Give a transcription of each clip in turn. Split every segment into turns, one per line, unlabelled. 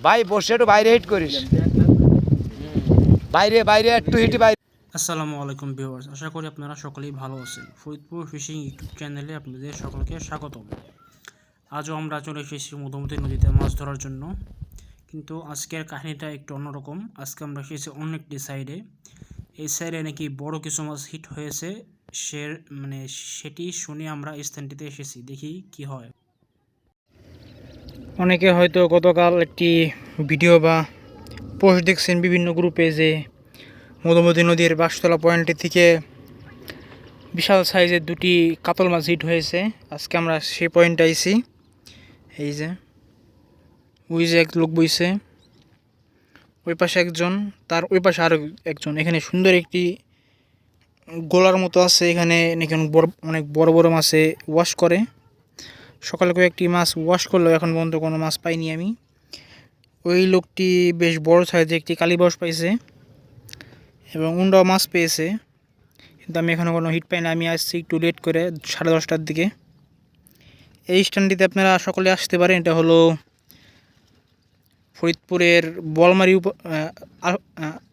ভাই বসে একটু বাইরে হিট করিস, বাইরে বাইরে একটু হিট বাইরে।
আসসালামু আলাইকুম ভিউয়ার্স, আশা করি আপনারা সকলেই ভালো আছেন। ফরিদপুর ফিশিং ইউটিউব চ্যানেলে আপনাদের সকলকে স্বাগতম। আজও আমরা চলে এসেছি মধুমতি নদীতে মাছ ধরার জন্য, কিন্তু আজকের কাহিনীটা একটু অন্যরকম। আজকে আমরা এসেছি অন্য একটি সাইডে। এই সাইডে নাকি বড় কিছু মাছ হিট হয়েছে, সে সেটি শুনে আমরা এই স্থানটিতে এসেছি, দেখি কি হয়। অনেকে হয়তো গতকাল একটি ভিডিও বা পোস্ট দেখছেন বিভিন্ন গ্রুপে যে মধুমতি নদীর বাঁশতলা পয়েন্টটি থেকে বিশাল সাইজের দুটি কাতল মাছ হিট হয়েছে। আজকে আমরা সেই পয়েন্টে আইছি। এই যে ওই যে এক লোক বইছে, ওই পাশে একজন, তার ওই পাশে আরও একজন। এখানে সুন্দর একটি গোলার মতো আছে, এখানে নাকি অনেক বড় বড় মাছে ওয়াশ করে। সকালে কয়েকটি মাছ ওয়াশ করলেও এখন পর্যন্ত কোনো মাছ পাইনি আমি। ওই লোকটি বেশ বড় সাইজে একটি কালীবাউস পাইছে এবং উন্ডাও মাছ পেয়েছে, কিন্তু আমি এখনও কোনো হিট পাই না। আমি আসছি একটু লেট করে 10:30টার দিকে। এই স্ট্যান্ডটিতে আপনারা সকলে আসতে পারেন। এটা হলো ফরিদপুরের বলমারী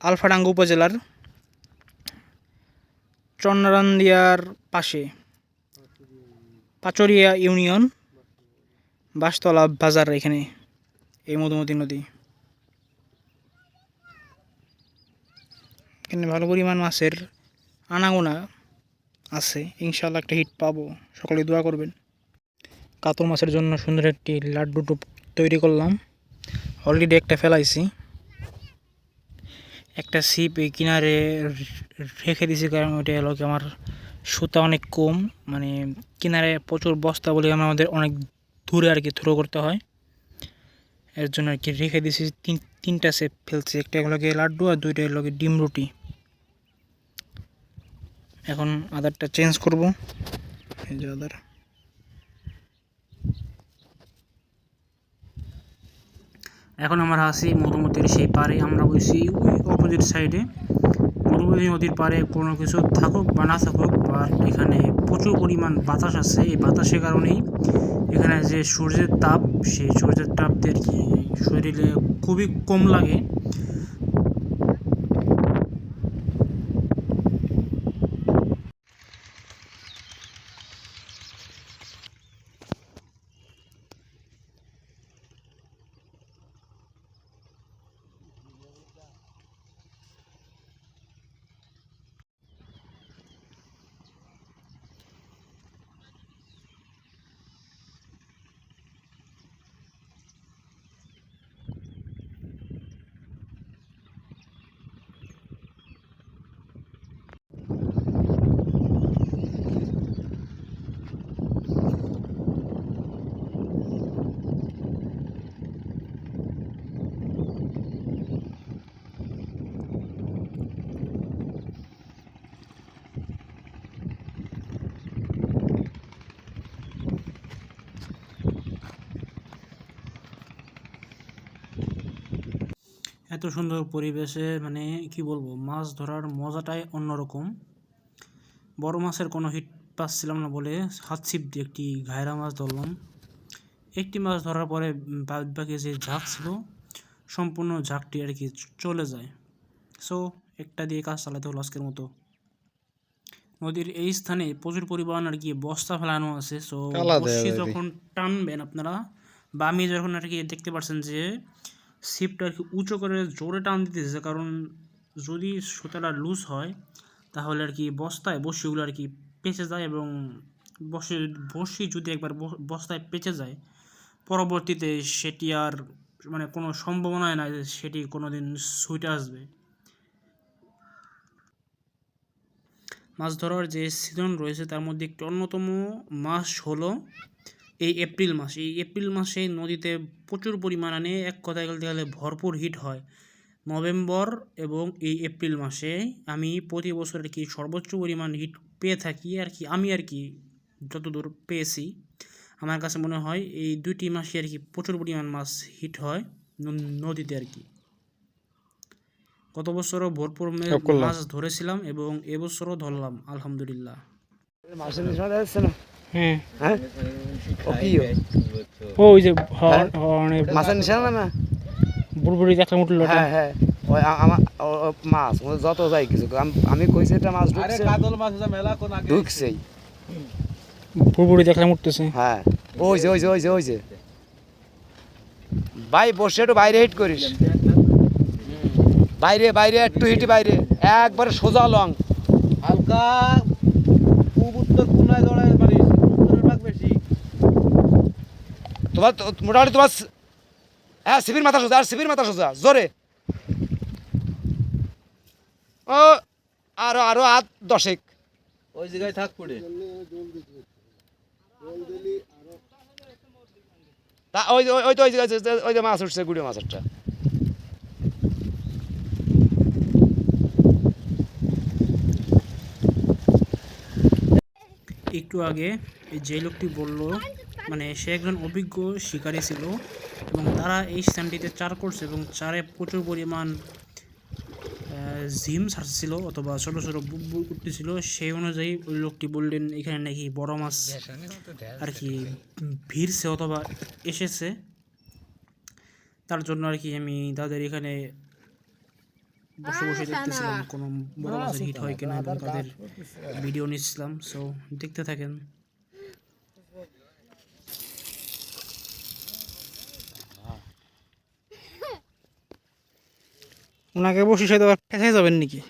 আলফাডাঙ্গা উপজেলার চন্নারান্দিয়ার পাশে, পাচরিয়া ইউনিয়ন, বাঁশতলা বাজার, এখানে এই মধুমতি নদী। এখানে ভালো পরিমাণ মাছের আনাগোনা আছে, ইনশাল্লাহ একটা হিট পাবো, সকলে দোয়া করবেন। কাতল মাছের জন্য সুন্দর একটি লাড্ডু টোপ তৈরি করলাম, অলরেডি একটা ফেলাইছি। একটা ছিপ এই কিনারে রেখে দিয়েছি, কারণ ওইটা হলো কি আমার সুতা অনেক কম, কিনারে প্রচুর বস্তা বলে আমাদের অনেক দূরে আর কি থ্রো করতে হয়, এর জন্য আর কি রেখে দিয়েছি। তিনটা ছিপ ফেলছি, একটা লগে লাড্ডু আর দুইটা লগে ডিম রুটি। এখন আদারটা চেঞ্জ করব, এই যে আদার। এখন আমরা আছি মধুমতির সেই পাড়ে, আমরা বসি ওই অপোজিট সাইডে। মধুমতি নদীর পাড়ে কোনো কিছু থাকুক বা না থাকুক, বাট এখানে প্রচুর পরিমাণ বাতাস আছে। এই বাতাসের কারণেই এখানে যে সূর্যের তাপ, সেই সূর্যের তাপ দিয়ে আর কি শরীরে খুবই কম লাগে। এত সুন্দর পরিবেশে কি বলবো, মাছ ধরার মজাটাই অন্যরকম। বড় মাছের কোনো হিট পাচ্ছিলাম না বলে হাত ছিপ দিয়ে একটি ঘায়রা মাছ ধরলাম। একটি মাছ ধরার পরে বাকি যে ঝাঁক ছিল, সম্পূর্ণ ঝাঁকটি আর কি চলে যায়। সো একটা দিয়ে কাজ চালাতে হলো আজকের মতো। নদীর এই স্থানে প্রচুর পরিমাণ আর কি বস্তা ফেলানো আছে। সো বড়শি যখন টানবেন আপনারা, বা আমি যখন আর কি দেখতে পাচ্ছেন যে ছিপটা আর কি উঁচু করে জোরে টান দিতেছে, কারণ যদি সুতাটা লুজ হয় তাহলে আর কি বস্তায় বড়শিগুলো আর কি পেঁচে যায়, এবং বড়শি যদি একবার বস্তায় পেঁচে যায়, পরবর্তীতে সেটি আর কোনো সম্ভাবনাই নাই যে সেটি কোনো দিন ছুটে আসবে। মাছ ধরার যে সিজন রয়েছে তার মধ্যে একটি অন্যতম মাস হলো এই এপ্রিল মাস। এই এপ্রিল মাসে নদীতে প্রচুর পরিমাণে, এক কথায় বলতে গেলে ভরপুর হিট হয়। নভেম্বর এবং এই এপ্রিল মাসে আমি প্রতি বছর আর কি সর্বোচ্চ পরিমাণ হিট পেয়ে থাকি আর কি। আমি আর কি যতদূর পেয়েছি, আমার কাছে মনে হয় এই দুইটি মাসে আর কি প্রচুর পরিমাণ মাছ হিট হয় নদীতে আর কি। গত বছরও ভরপুর মাছ ধরেছিলাম এবং এবছরও ধরলাম আলহামদুলিল্লাহ। ওই যে মাছের নিশানা না বুড়বুড়ি দেখলাম উঠলো
হ্যাঁ হ্যাঁ ওই আমার মাছ ও যত যাই কিছু আমি কইছি এটা মাছ ঢুকছে ঢুকছেই
বুড়বুড়ি দেখলাম উঠতেছে।
হ্যাঁ ওই যে ওই যে ওই যে ওই যে ভাই বসে একটু বাইরে হিট করিস, বাইরে বাইরে একটু হিটি বাইরে, একবারে সোজা লং
হালকা পূব উত্তর কোনায় দৌড়ায় পারিস, উত্তরের ভাগ বেশি।
তোমার মোটামুটি তোমার হ্যাঁ শিবির মাথা সোজা, আর শিবির মাথা সোজা জোরে। ও আরো আরো হাত 10
ওই জায়গায় থাক পড়ে।
তা ওই ওই ওই তো ওই জায়গায় ওই যে মাছ উঠছে গুড়িয়া মাছ একটা।
একটু আগে এই যে লোকটি বলল মানে সে একজন অভিজ্ঞ শিকারী ছিল এবং তারা এই স্থানটিতে চার করছে এবং চারে প্রচুর পরিমাণ জিম ছাড়ছিল অথবা ছোটো ছোটো বুকবুক উঠতেছিল। সেই অনুযায়ী ওই লোকটি বললেন এখানে নাকি বড় মাছ আর কি ভিড়ছে অথবা এসেছে, তার জন্য আর কি আমি তাদের এখানে বসে বসে দেখতেছিলাম কোনো বড় মাছের হিট হয় কিনা এবং তাদের ভিডিও নিচ্ছিলাম। সো দেখতে থাকেন। ওনাকে বসে সাথে ফেঁসে যাবেন নাকি?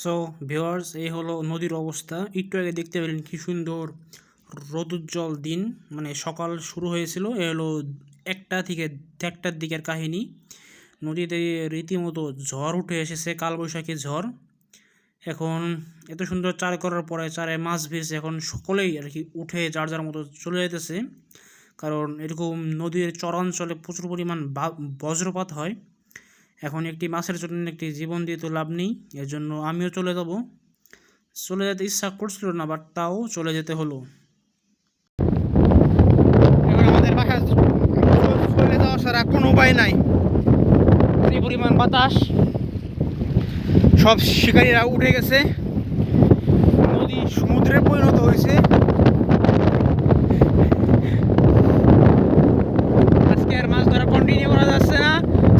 সো ভিউয়ার্স, এই হলো নদীর অবস্থা। একটু আগে দেখতে পেলেন কি সুন্দর রোদুজ্জ্বল দিন, মানে সকাল শুরু হয়েছিল। এ হলো 1টা থেকে 1টার দিকের কাহিনী। নদীতে রীতিমতো ঝড় উঠে এসেছে, কালবৈশাখী ঝড়। এখন এত সুন্দর চার করার পরে চারে মাছ ভিড়ছে, এখন সকলেই আর কি উঠে যার যার মতো চলে যেতেছে, কারণ এরকম নদীর চরাঞ্চলে প্রচুর পরিমাণ বজ্রপাত হয়। এখন একটি মাছের জন্য একটি জীবন দিয়ে তো লাভ নেই, এর জন্য আমিও চলে যাব। চলে যেতে ইচ্ছা করছিল না, বাট তাও চলে যেতে হলো। এখন আমাদের বাসা চলে যাওয়া ছাড়া কোনো উপায় নাই। এই পরিমাণ বাতাস, সব শিকারীরা উঠে গেছে, নদী সমুদ্রে পরিণত হয়েছে। আজকে আর মাছ ধরা কন্টিনিউ করা যাচ্ছে না।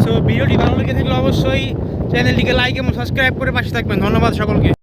সো ভিডিওটি ভালো লেগে থাকলে অবশ্যই চ্যানেলটিকে লাইক এবং সাবস্ক্রাইব করে পাশে থাকবেন। ধন্যবাদ সকলকে।